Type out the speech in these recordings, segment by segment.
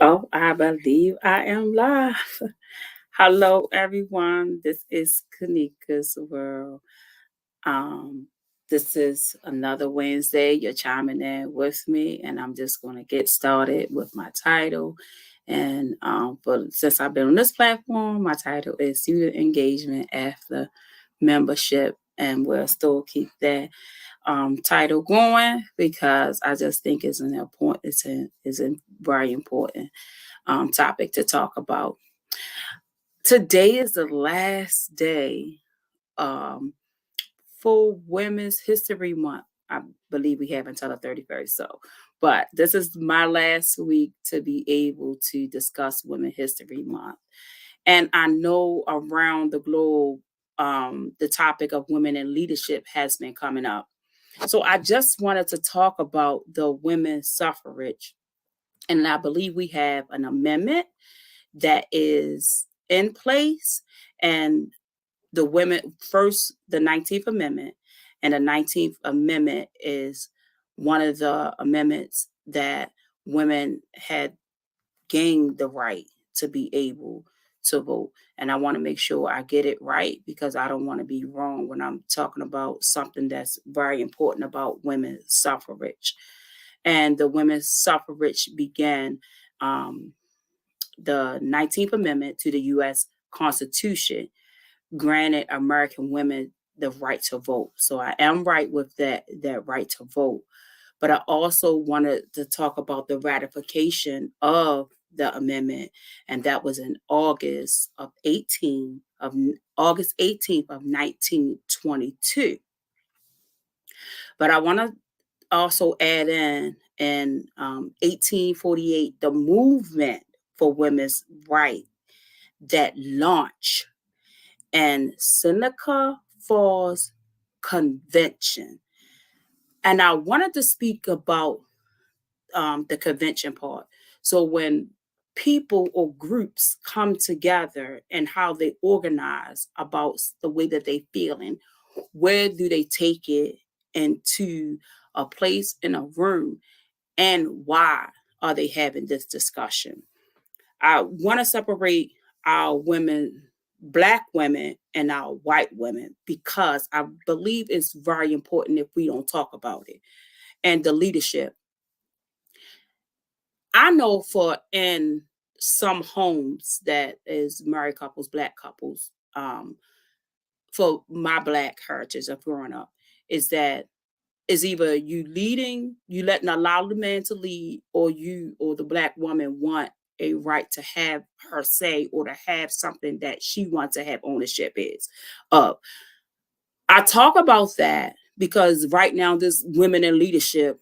Oh, I believe I am live. Hello, everyone. This is Kanica's World. Um, this is another Wednesday. You're chiming in with me, and I'm just going to get started with my title. And but since I've been on this platform, my title is Student Engagement After Membership, and we'll still keep that title going because I just think it's an important, it's a very important topic to talk about. Today is the last day um, for Women's History Month. I believe we have until the 31st. But this is my last week to be able to discuss Women's History Month. And I know around the globe, the topic of women in leadership has been coming up. So I just wanted to talk about the women's suffrage. And I believe we have an amendment that is in place. And the women, first, the 19th Amendment, and the 19th Amendment is one of the amendments that women had gained the right to be able to vote. And I want to make sure I get it right because I don't want to be wrong when I'm talking about something that's very important about women's suffrage. And the women's suffrage began the 19th Amendment to the U.S. Constitution granted American women the right to vote. So I am right with that right to vote. But I also wanted to talk about the ratification of the amendment, and that was in August 18th of 1922. But I want to also add in 1848 the movement for women's right that launched and Seneca Falls Convention. And I wanted to speak about the convention part. So when people or groups come together and how they organize about the way that they feel and where do they take it into a place in a room and why are they having this discussion. I want to separate our women, Black women, and our white women because I believe it's very important if we don't talk about it. And the leadership. I know for in some homes that is married couples, Black couples, for my Black heritage of growing up, is that is either you leading, you letting allow the man to lead, or you or the Black woman want a right to have her say or to have something that she wants to have ownership is of. I talk about that because right now this women in leadership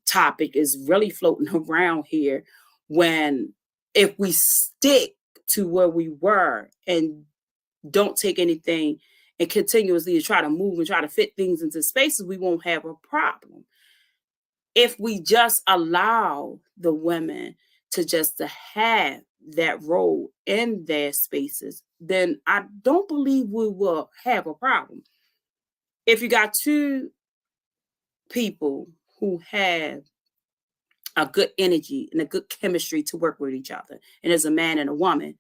topic is really floating around here when if we stick to where we were and don't take anything and continuously try to move and try to fit things into spaces, we won't have a problem. If we just allow the women to have that role in their spaces, then I don't believe we will have a problem. If you got two people who have a good energy and a good chemistry to work with each other, and as a man and a woman,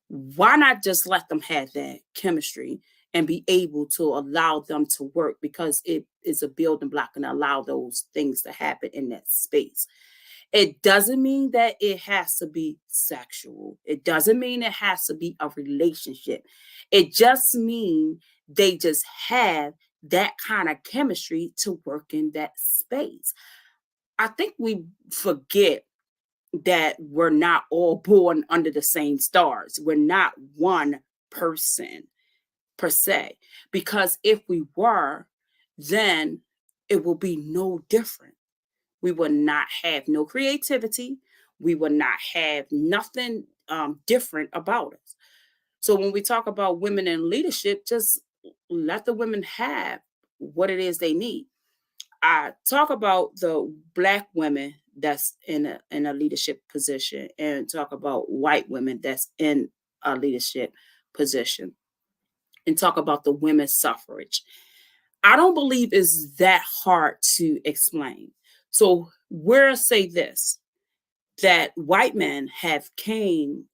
why not just let them have that chemistry and be able to allow them to work because it is a building block and allow those things to happen in that space. It doesn't mean that it has to be sexual. It doesn't mean it has to be a relationship. It just means they just have that kind of chemistry to work in that space. I think we forget that we're not all born under the same stars. We're not one person per se. Because if we were, then it will be no different. We will not have no creativity. We will not have nothing different about us. So when we talk about women in leadership, just let the women have what it is they need. I talk about the Black women that's in a leadership position and talk about white women that's in a leadership position and talk about the women's suffrage. I don't believe it's that hard to explain. So where say this, that white men have came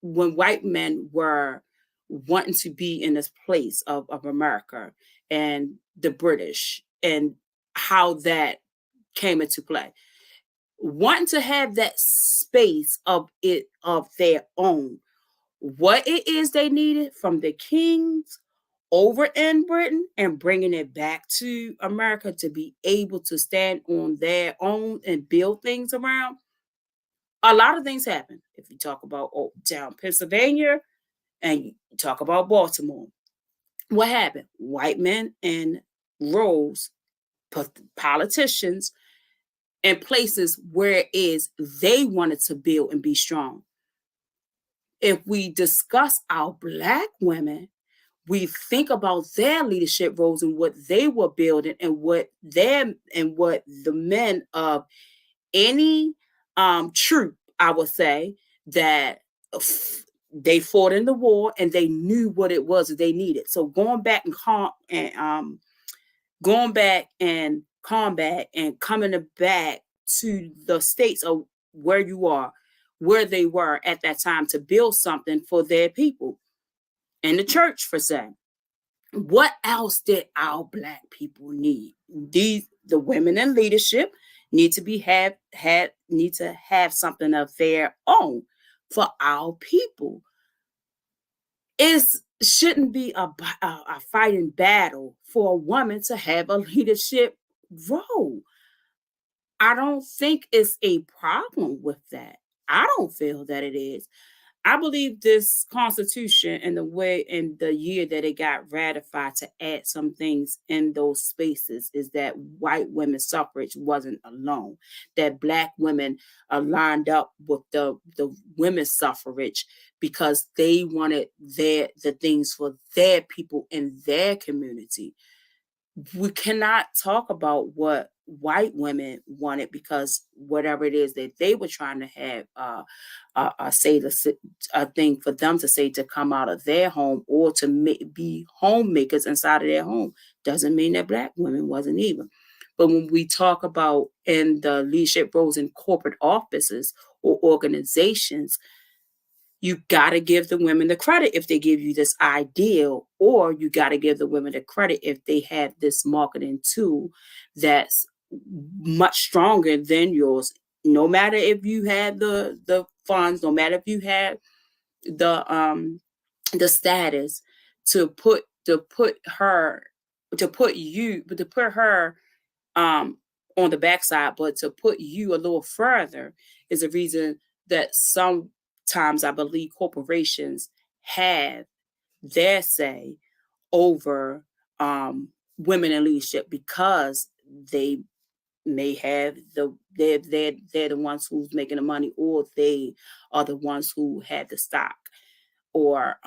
when white men were wanting to be in this place of America and the British and how that came into play. Wanting to have that space of their own, what it is they needed from the kings over in Britain and bringing it back to America to be able to stand on their own and build things around. A lot of things happen. If you talk about down Pennsylvania and you talk about Baltimore, what happened? White men and rose politicians in places where it is they wanted to build and be strong. If we discuss our black women, we think about their leadership roles and what they were building and what the men of any troop, I would say, that they fought in the war and they knew what it was that they needed. So going back and combat and coming back to the states of where you are, where they were at that time to build something for their people in the church, for say. What else did our black people need? The women in leadership need to be need to have something of their own for our people. It shouldn't be a fighting battle for a woman to have a leadership role. I don't think it's a problem with that. I don't feel that it is. I believe this Constitution and the way and the year that it got ratified to add some things in those spaces is that white women's suffrage wasn't alone. That black women lined up with the women's suffrage because they wanted the things for their people in their community. We cannot talk about what white women wanted because whatever it is that they were trying to have say a thing for them to say to come out of their home or to be homemakers inside of their home doesn't mean that black women wasn't either. But when we talk about in the leadership roles in corporate offices or organizations, you got to give the women the credit if they give you this ideal, or you got to give the women the credit if they have this marketing tool that's much stronger than yours. No matter if you had the funds, no matter if you had the status to put her um on the backside, but to put you a little further is a reason that sometimes I believe corporations have their say over women in leadership because they may have they're the ones who's making the money, or they are the ones who had the stock, or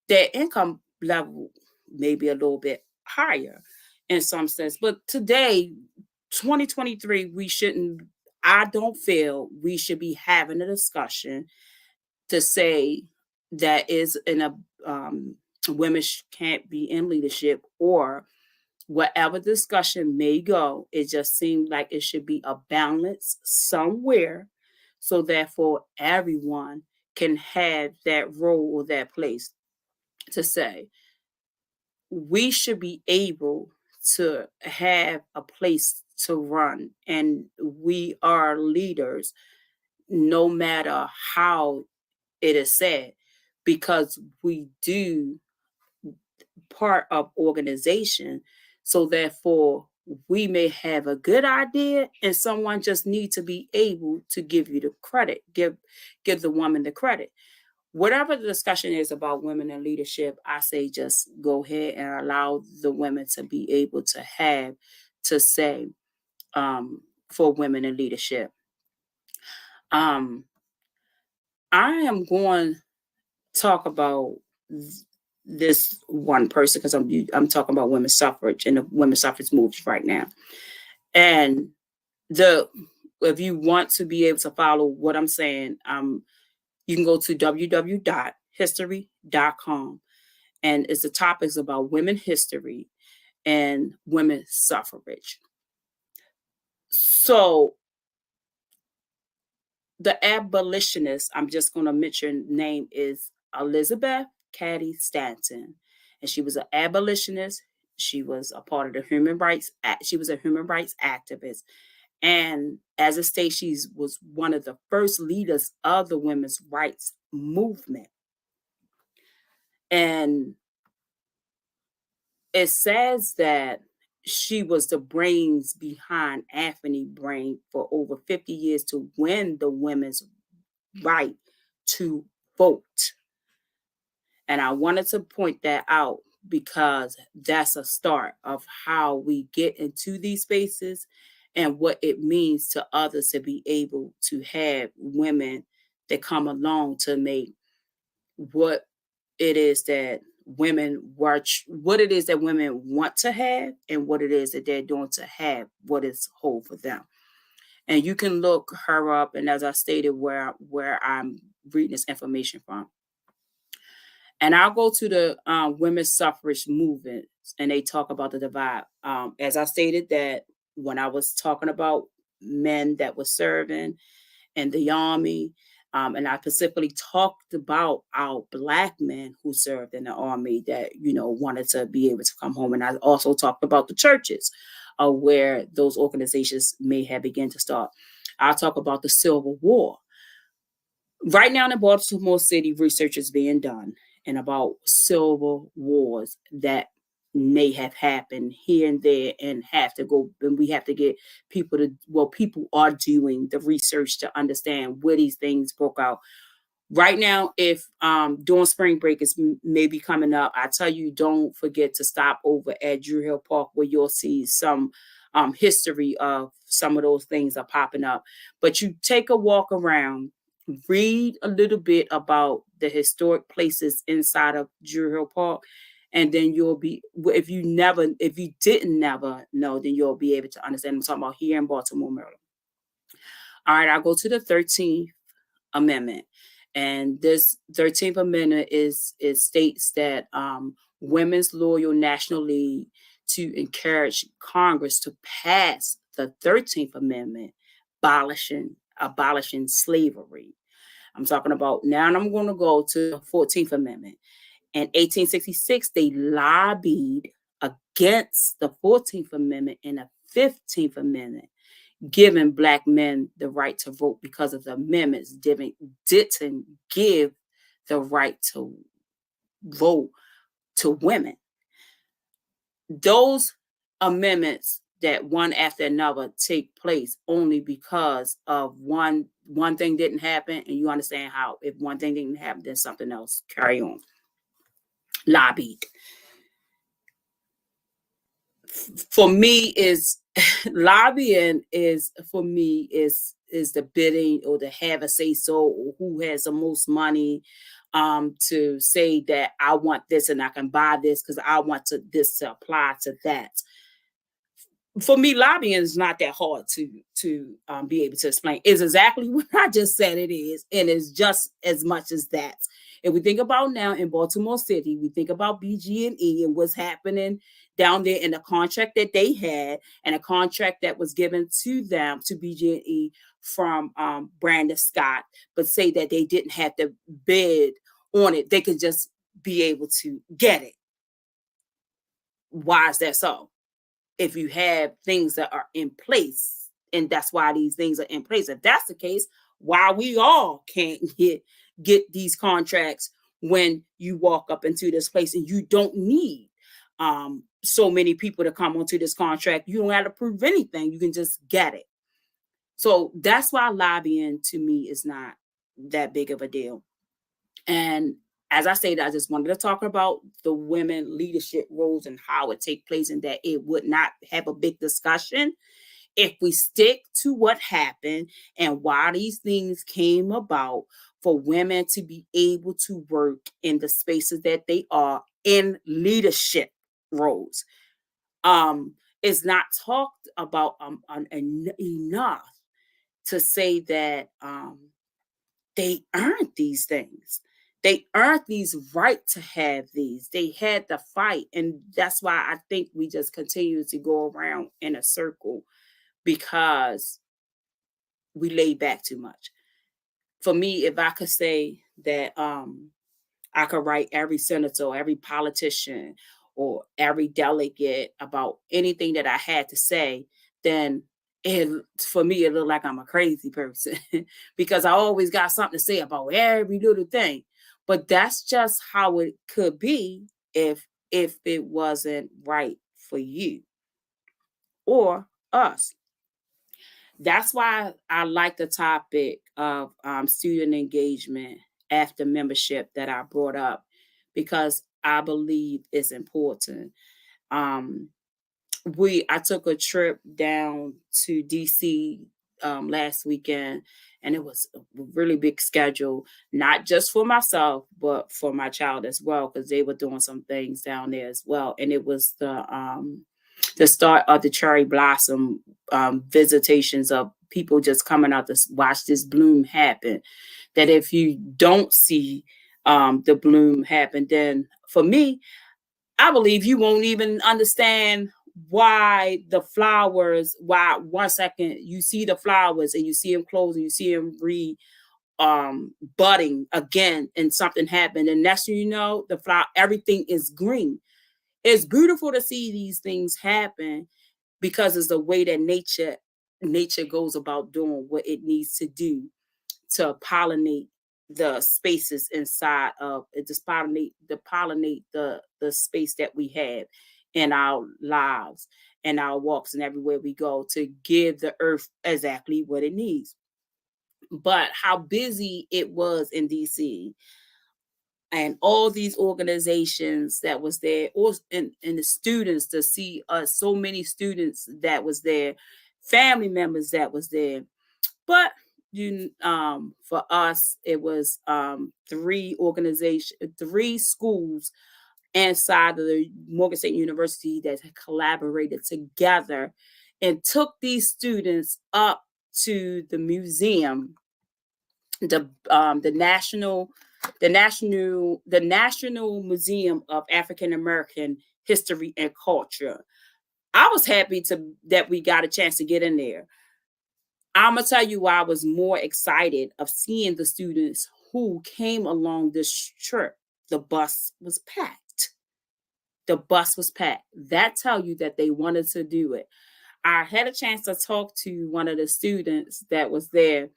their income level may be a little bit higher in some sense. But today, 2023, I don't feel we should be having a discussion to say that is in a women can't be in leadership, or whatever discussion may go. It just seems like it should be a balance somewhere, so therefore everyone can have that role or that place to say we should be able to have a place to run, and we are leaders no matter how it is said, because we do part of organization. So therefore, we may have a good idea, and someone just need to be able to give you the credit, give the woman the credit. Whatever the discussion is about women in leadership, I say just go ahead and allow the women to be able to have to say for women in leadership. Um, I am going to talk about this one person because I'm talking about women's suffrage and the women's suffrage movement right now. And the if you want to be able to follow what I'm saying, you can go to www.history.com, and it's the topics about women history and women's suffrage. So the abolitionist, I'm just going to mention name is Elizabeth Cady Stanton, and she was an abolitionist. She was a part of the human rights. She was a human rights activist, and as a state, she was one of the first leaders of the women's rights movement. And it says that she was the brains behind Anthony Brain for over 50 years to win the women's right to vote. And I wanted to point that out because that's a start of how we get into these spaces and what it means to others to be able to have women that come along to make what it is that what it is that women want to have and what it is that they're doing to have what is whole for them. And you can look her up, and as I stated, where I'm reading this information from. And I'll go to the women's suffrage movement, and they talk about the divide. As I stated that when I was talking about men that were serving in the army, and I specifically talked about our black men who served in the army that wanted to be able to come home, and I also talked about the churches, where those organizations may have begun to start. I'll talk about the Civil War. Right now in Baltimore City, research is being done and about civil wars that may have happened here and there and have to go, and we have to get people to, well, people are doing the research to understand where these things broke out. Right now, if during spring break is maybe coming up, I tell you, don't forget to stop over at Drew Hill Park where you'll see some history of some of those things are popping up. But you take a walk around, read a little bit about the historic places inside of Drew Hill Park, and then you'll be, if you didn't never know, then you'll be able to understand. I'm talking about here in Baltimore, Maryland. All right, I'll go to the 13th Amendment. And this 13th Amendment states that Women's Loyal National League to encourage Congress to pass the 13th Amendment, abolishing slavery. I'm talking about now, and I'm going to go to the 14th Amendment. In 1866, they lobbied against the 14th Amendment and the 15th Amendment, giving black men the right to vote because of the amendments didn't give the right to vote to women. Those amendments that one after another take place only because of one thing didn't happen, and you understand how if one thing didn't happen, then something else carry on. Lobbied. For me is lobbying is for me is the bidding or the have a say so, or who has the most money to say that I want this and I can buy this because I want this to apply to that. For me, lobbying is not that hard to be able to explain. It's exactly what I just said it is, and it's just as much as that. If we think about now in Baltimore City, we think about BG&E and what's happening down there in the contract that they had and a contract that was given to them to BG&E from Brandon Scott, but say that they didn't have to bid on it; they could just be able to get it. Why is that so? If you have things that are in place, and that's why these things are in place. If that's the case, why we all can't get these contracts when you walk up into this place and you don't need so many people to come onto this contract. You don't have to prove anything. You can just get it. So that's why lobbying to me is not that big of a deal. And as I said, I just wanted to talk about the women leadership roles and how it take place, and that it would not have a big discussion if we stick to what happened and why these things came about for women to be able to work in the spaces that they are in leadership roles. It's not talked about enough to say that they earned these things. They earned these right to have these. They had to fight. And that's why I think we just continue to go around in a circle because we lay back too much. for me, if I could say that I could write every senator, every politician, or every delegate about anything that I had to say, then it for me it looked like I'm a crazy person because I always got something to say about every little thing. But that's just how it could be if it wasn't right for you or us. That's why I like the topic of student engagement after membership that I brought up because I believe it's important. Um, I took a trip down to DC last weekend, and it was a really big schedule, not just for myself, but for my child as well, because they were doing some things down there as well. And it was the start of the cherry blossom visitations of people just coming out to watch this bloom happen. That if you don't see the bloom happen, then for me, I believe you won't even understand why the flowers, why 1 second you see the flowers and you see them close and you see them budding again and something happened. And next thing you know, the flower, everything is green. It's beautiful to see these things happen because it's the way that nature goes about doing what it needs to do to pollinate the spaces inside of it, to pollinate the space that we have in our lives and our walks and everywhere we go to give the earth exactly what it needs. But how busy it was in DC and all these organizations that was there, or and the students to see us, so many students that was there, family members that was there. But for us, it was three schools inside of the Morgan State University that had collaborated together and took these students up to the museum, the National Museum of African American History and Culture. I was happy to that we got a chance to get in there. I'm gonna tell you why I was more excited of seeing the students who came along this trip. The bus was packed. The bus was packed. That tell you that they wanted to do it. I had a chance to talk to one of the students that was there,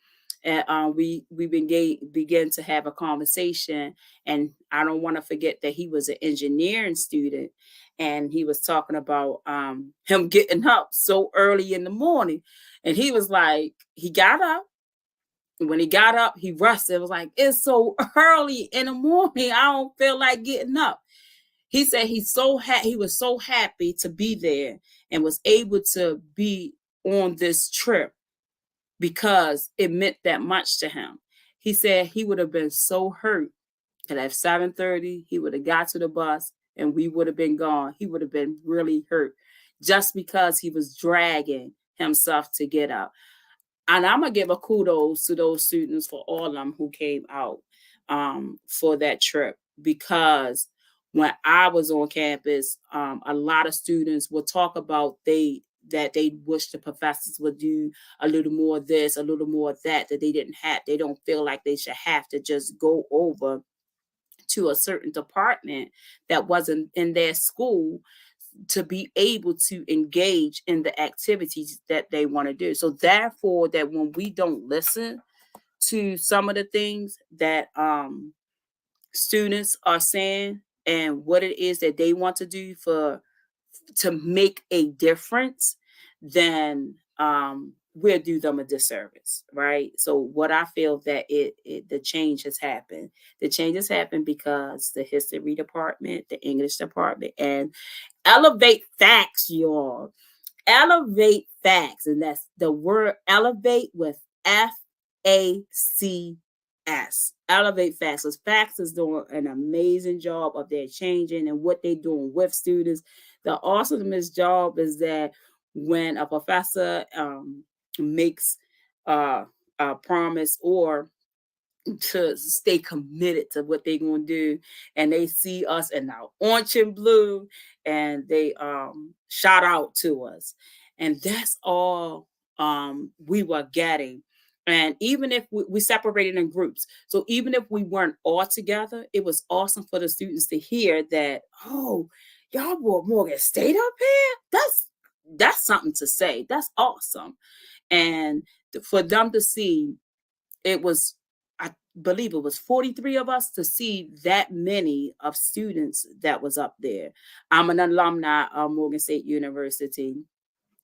and began to have a conversation. And I don't want to forget that he was an engineering student, and he was talking about him getting up so early in the morning, and he was like, he got up. When he got up, he rushed. It was like, it's so early in the morning. I don't feel like getting up. He said he was so happy to be there and was able to be on this trip because it meant that much to him. He said he would have been so hurt that at 7:30 he would have got to the bus and we would have been gone. He would have been really hurt just because he was dragging himself to get up. And I'm gonna give a kudos to those students for all of them who came out for that trip because when I was on campus, a lot of students would talk about they wish the professors would do a little more of this, a little more of that that they didn't have. They don't feel like they should have to just go over to a certain department that wasn't in their school to be able to engage in the activities that they want to do. So therefore, that when we don't listen to some of the things that students are saying and what it is that they want to do for to make a difference, then we'll do them a disservice, right? So what I feel that the change has happened. The change has happened because the history department, the English department, and elevate facts, y'all. Elevate facts, and that's the word elevate with FACS. Elevate facts. Because facts is doing an amazing job of their changing and what they're doing with students. The awesomest job is that when a professor makes a promise or to stay committed to what they're going to do, and they see us in our orange and blue and they shout out to us, and that's all we were getting. And even if we separated in groups, so even if we weren't all together, it was awesome for the students to hear that, oh, y'all brought Morgan State up here. That's something to say. That's awesome. And for them to see, it was, I believe it was 43 of us, to see that many of students that was up there. I'm an alumni of Morgan State University,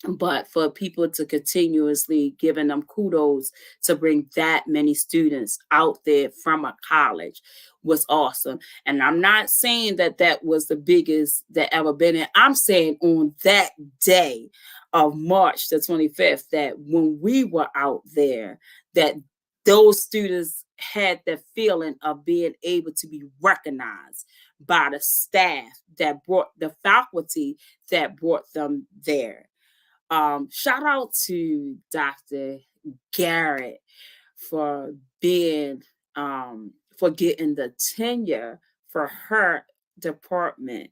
but for people to continuously giving them kudos to bring that many students out there from a college was awesome. And I'm not saying that that was the biggest that ever been in. I'm saying on that day of March the 25th, that when we were out there, that those students had the feeling of being able to be recognized by the staff that brought, the faculty that brought them there. Shout out to Dr. Garrett for being for getting the tenure for her department,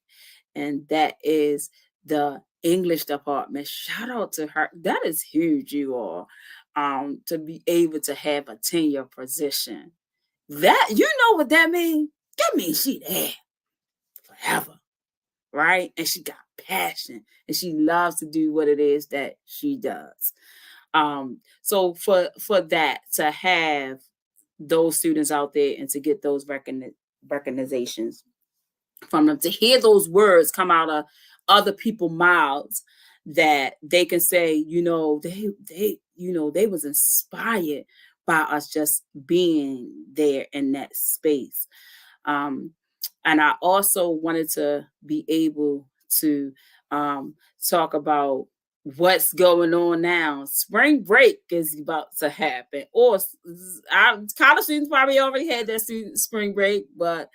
and that is the English department. Shout out to her. That is huge, you all. To be able to have a tenure position. That, you know what that means? That means she there forever, right? And she got passion and she loves to do what it is that she does. So for that, to have those students out there and to get those recognitions from them, to hear those words come out of other people's mouths, that they can say, they was inspired by us just being there in that space. um, and I also wanted to be able to talk about what's going on now. Spring break is about to happen, or college students probably already had their spring break, but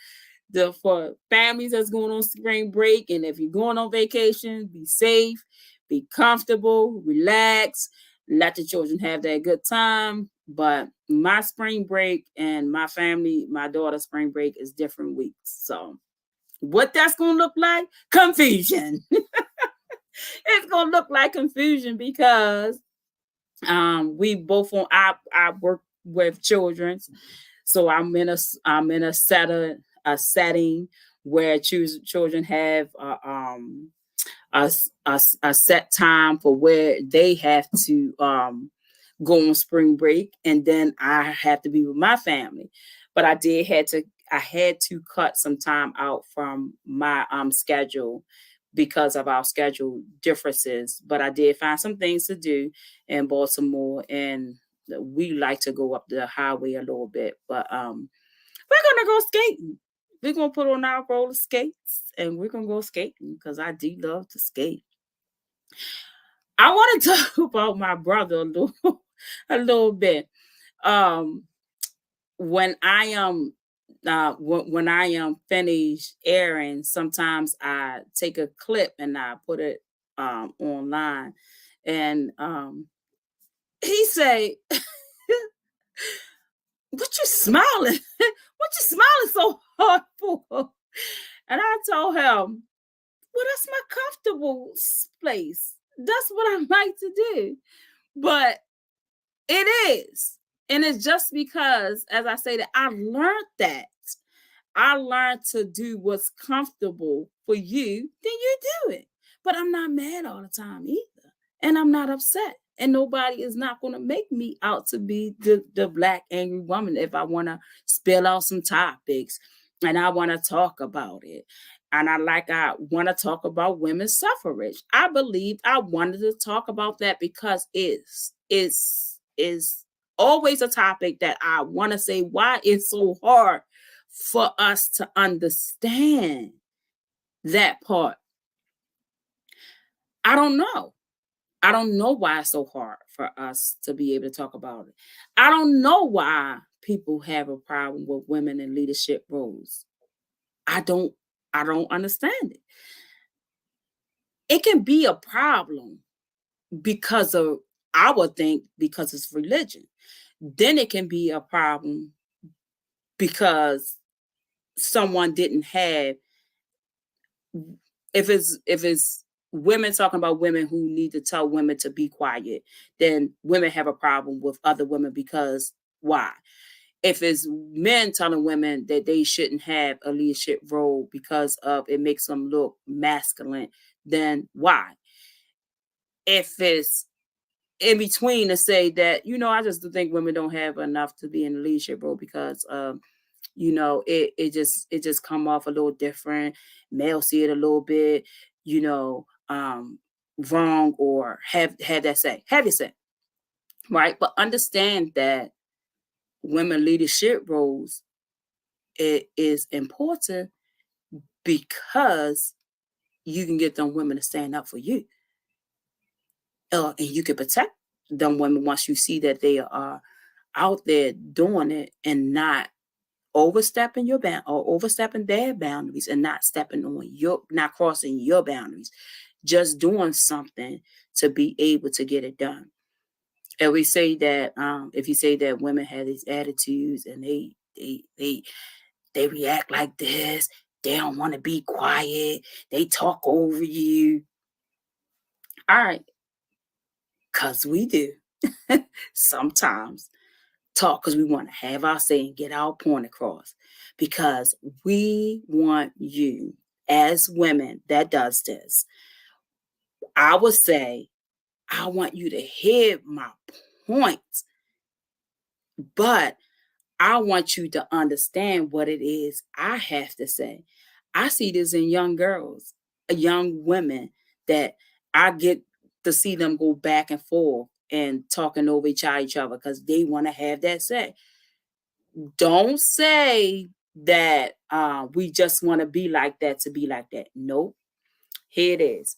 for families that's going on spring break, and if you're going on vacation, be safe, be comfortable, relax, let the children have that good time. But my spring break and my family, my daughter's spring break is different weeks. So what that's going to look like? Confusion. It's going to look like confusion because we both I work with children, so I'm in a setting where children have a set time for where they have to go on spring break, and then I have to be with my family. But I had to cut some time out from my schedule because of our schedule differences. But I did find some things to do in Baltimore, and we like to go up the highway a little bit. But we're gonna go skating. We're gonna put on our roller skates and we're gonna go skating because I do love to skate. I want to talk about my brother a little bit. Um, when I am when I am finished airing, sometimes I take a clip and I put it online, and he say, "What you smiling? What you smiling so hard for?" And I told him, well, that's my comfortable place. That's what I like to do. But it is. And it's just because, as I say, that I learned that. I learned to do what's comfortable for you, then you do it. But I'm not mad all the time either. And I'm not upset. And nobody is not going to make me out to be the black angry woman if I want to spill out some topics and I want to talk about it. And I want to talk about women's suffrage. I believe I wanted to talk about that because is always a topic that I want to say why it's so hard for us to understand that part. I don't know. I don't know why it's so hard for us to be able to talk about it. I don't know why people have a problem with women in leadership roles. I don't I don't understand it. It can be a problem because of, I would think, because it's religion. Then it can be a problem because someone didn't have, if it's women talking about women who need to tell women to be quiet, then women have a problem with other women because why? If it's men telling women that they shouldn't have a leadership role because of it makes them look masculine, then why? If it's in between to say that, I just think women don't have enough to be in a leadership role because it just come off a little different. Males see it a little bit, wrong or have that say. Have your say, right? But understand that women leadership roles it is important because you can get them women to stand up for you. And you can protect them women once you see that they are out there doing it and not overstepping your bound or overstepping their boundaries and not crossing your boundaries, just doing something to be able to get it done. And we say that if you say that women have these attitudes and they react like this, they don't want to be quiet, they talk over you. All right, because we do sometimes talk because we want to have our say and get our point across. Because we want you, as women that does this, I would say, I want you to hear my points, but I want you to understand what it is I have to say. I see this in young girls, young women that I get to see them go back and forth and talking over each other because they want to have that say. Don't say that we just want to be like that to be like that. Nope. Here it is.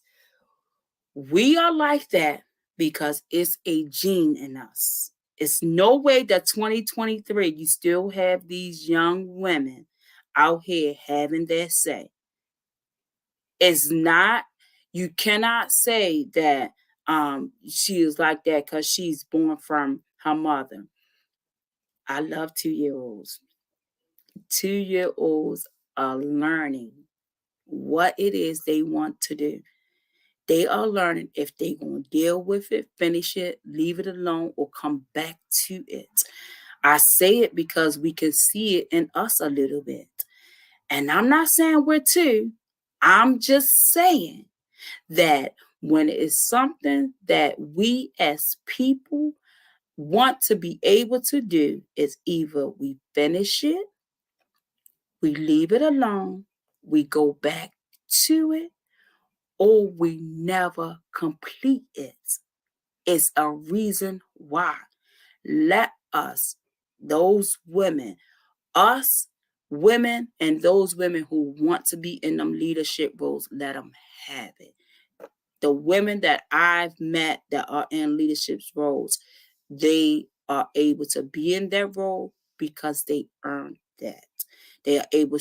We are like that because it's a gene in us. It's no way that 2023 you still have these young women out here having their say. It's not, you cannot say that she is like that because she's born from her mother. I love 2-year olds. 2-year olds are learning what it is they want to do. They are learning if they're going to deal with it, finish it, leave it alone, or come back to it. I say it because we can see it in us a little bit. And I'm not saying we're two. I'm just saying that when it is something that we as people want to be able to do, is either we finish it, we leave it alone, we go back to it, or we never complete it. It's a reason why. Let us, those women, us women, and those women who want to be in them leadership roles, let them have it. The women that I've met that are in leadership roles, they are able to be in that role because they earned that. They are able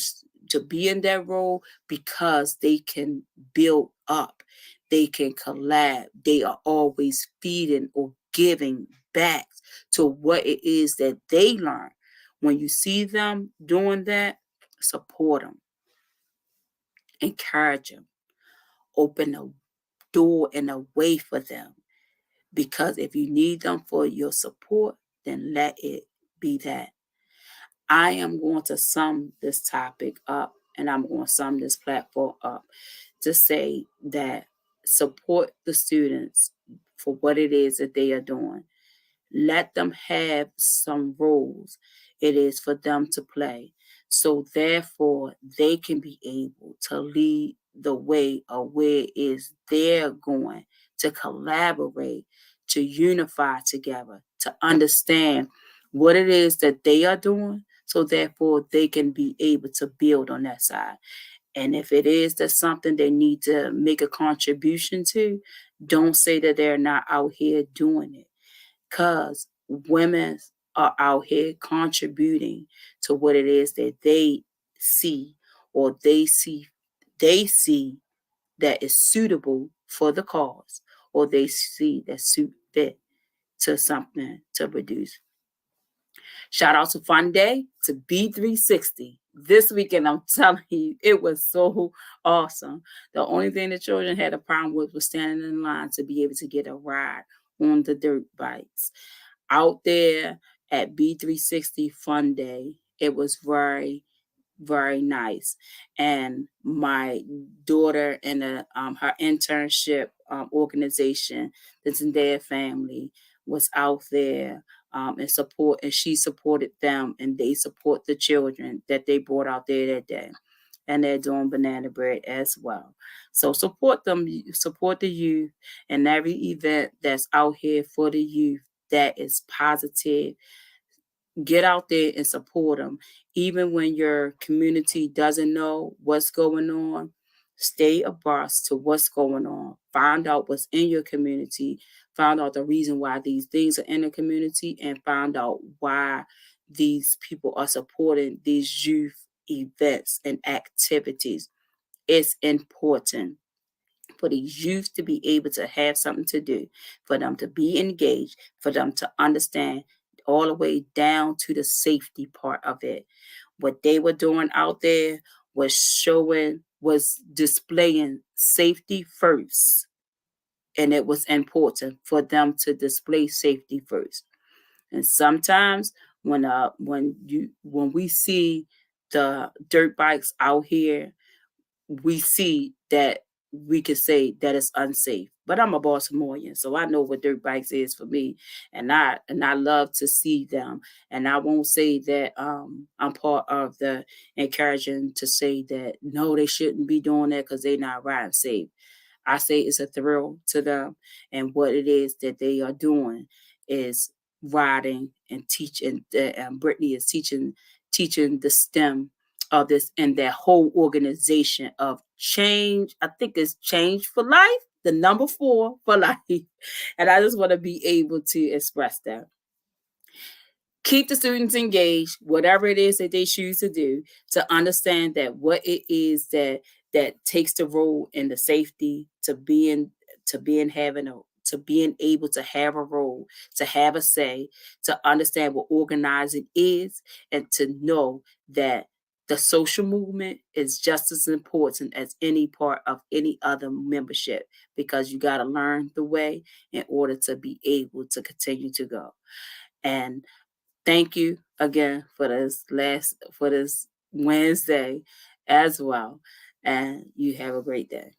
to be in that role because they can build up, they can collab, they are always feeding or giving back to what it is that they learn. When you see them doing that, support them, encourage them, open a door and a way for them. Because if you need them for your support, then let it be that. I am going to sum this topic up and I'm going to sum this platform up to say that support the students for what it is that they are doing. Let them have some roles it is for them to play. So therefore, they can be able to lead the way of where it is they're going, to collaborate, to unify together, to understand what it is that they are doing. So therefore, they can be able to build on that side. And if it is that something they need to make a contribution to, don't say that they're not out here doing it, because women are out here contributing to what it is that they see, or they see that is suitable for the cause, or they see that suit fit to something to produce. Shout out to Fun Day, to B360. This weekend, I'm telling you, it was so awesome. The only thing the children had a problem with was standing in line to be able to get a ride on the dirt bikes. Out there at B360 Fun Day, it was very nice. And my daughter and her internship organization, the Zendaya family, was out there and she supported them, and they support the children that they brought out there that day. And they're doing banana bread as well. So support them, support the youth, and every event that's out here for the youth that is positive. Get out there and support them. Even when your community doesn't know what's going on, stay abreast to what's going on. Find out what's in your community. Find out the reason why these things are in the community, and find out why these people are supporting these youth events and activities. It's important for the youth to be able to have something to do, for them to be engaged, for them to understand all the way down to the safety part of it. What they were doing out there was displaying safety first. And it was important for them to display safety first. And sometimes when we see the dirt bikes out here, we see that we could say that it's unsafe. But I'm a Baltimorean, so I know what dirt bikes is for me, and I love to see them. And I won't say that I'm part of the encouraging to say that no, they shouldn't be doing that because they're not riding safe. I say it's a thrill to them, and what it is that they are doing is riding and teaching. And Brittany is teaching the STEM of this and their whole organization of change. I think it's change for life, the number 4 for life, and I just want to be able to express that. Keep the students engaged, whatever it is that they choose to do, to understand that what it is that takes the role in the safety to being able to have a role, to have a say, to understand what organizing is, and to know that the social movement is just as important as any part of any other membership, because you got to learn the way in order to be able to continue to go. And thank you again for this Wednesday as well. And you have a great day.